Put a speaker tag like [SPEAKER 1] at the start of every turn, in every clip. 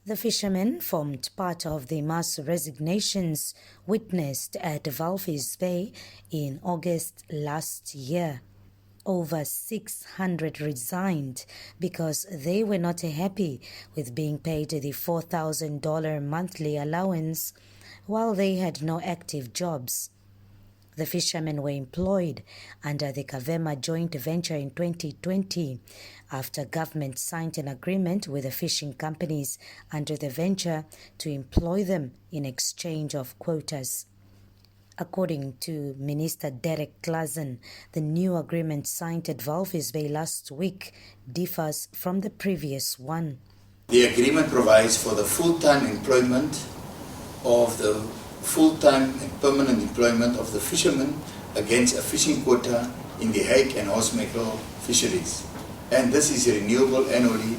[SPEAKER 1] The fishermen formed part of the mass resignations witnessed at Walvis Bay in August last year. Over 600 resigned because they were not happy with being paid the $4,000 monthly allowance while they had no active jobs. The fishermen were employed under the Kavema joint venture in 2020 after government signed an agreement with the fishing companies under the venture to employ them in exchange of quotas. According to Minister Derek Claassen, the new agreement signed at Walvis Bay last week differs from the previous one.
[SPEAKER 2] The agreement provides for the full-time employment of the full-time and permanent employment of the fishermen against a fishing quota in the hake and horse mackerel fisheries. And this is renewable annually.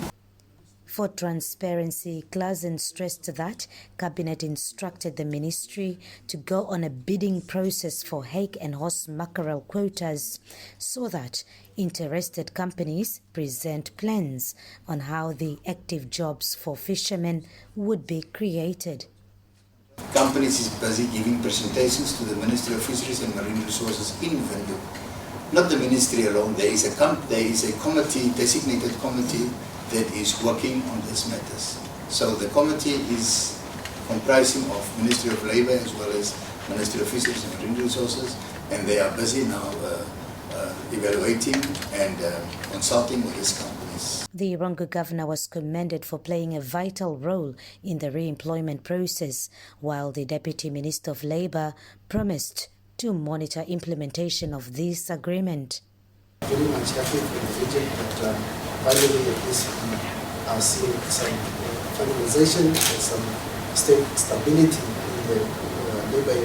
[SPEAKER 1] For transparency, Claassen stressed that Cabinet instructed the ministry to go on a bidding process for hake and horse mackerel quotas so that interested companies present plans on how the active jobs for fishermen would be created.
[SPEAKER 2] Companies is busy giving presentations to the Ministry of Fisheries and Marine Resources in Windhoek. Not the ministry alone, there is a committee, designated committee that is working on these matters. So the committee is comprising of Ministry of Labour as well as Ministry of Fisheries and Marine Resources, and they are busy now evaluating and consulting with these companies.
[SPEAKER 1] The Rongo governor was commended for playing a vital role in the re-employment process, while the Deputy Minister of Labour promised to monitor implementation of this agreement.
[SPEAKER 3] Very much happy with the region that finally at least we are seeing some finalization and some stability in the labour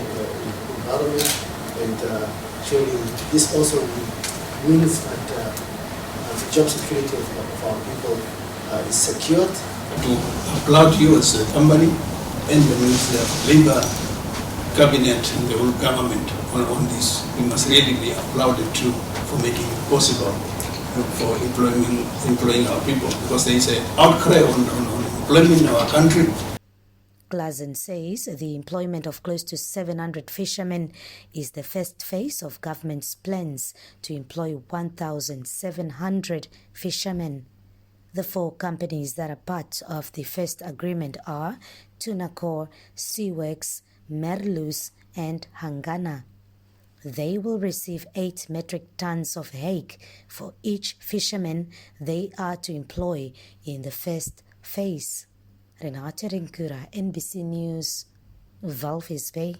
[SPEAKER 3] environment, and surely this also means that the job security of our people is secured.
[SPEAKER 4] To applaud you as a company and the Ministry of Labour, Cabinet and the whole government on this. We must really be applauded too for making it possible for employing our people, because there is an outcry on employment in our country.
[SPEAKER 1] Claassen says the employment of close to 700 fishermen is the first phase of government's plans to employ 1,700 fishermen. The 4 companies that are part of the first agreement are Tunacor, Seaworks, Merlus and Hangana. They will receive 8 metric tons of hake for each fisherman they are to employ in the first phase. Renate Rinkura, NBC News, Walvis Bay.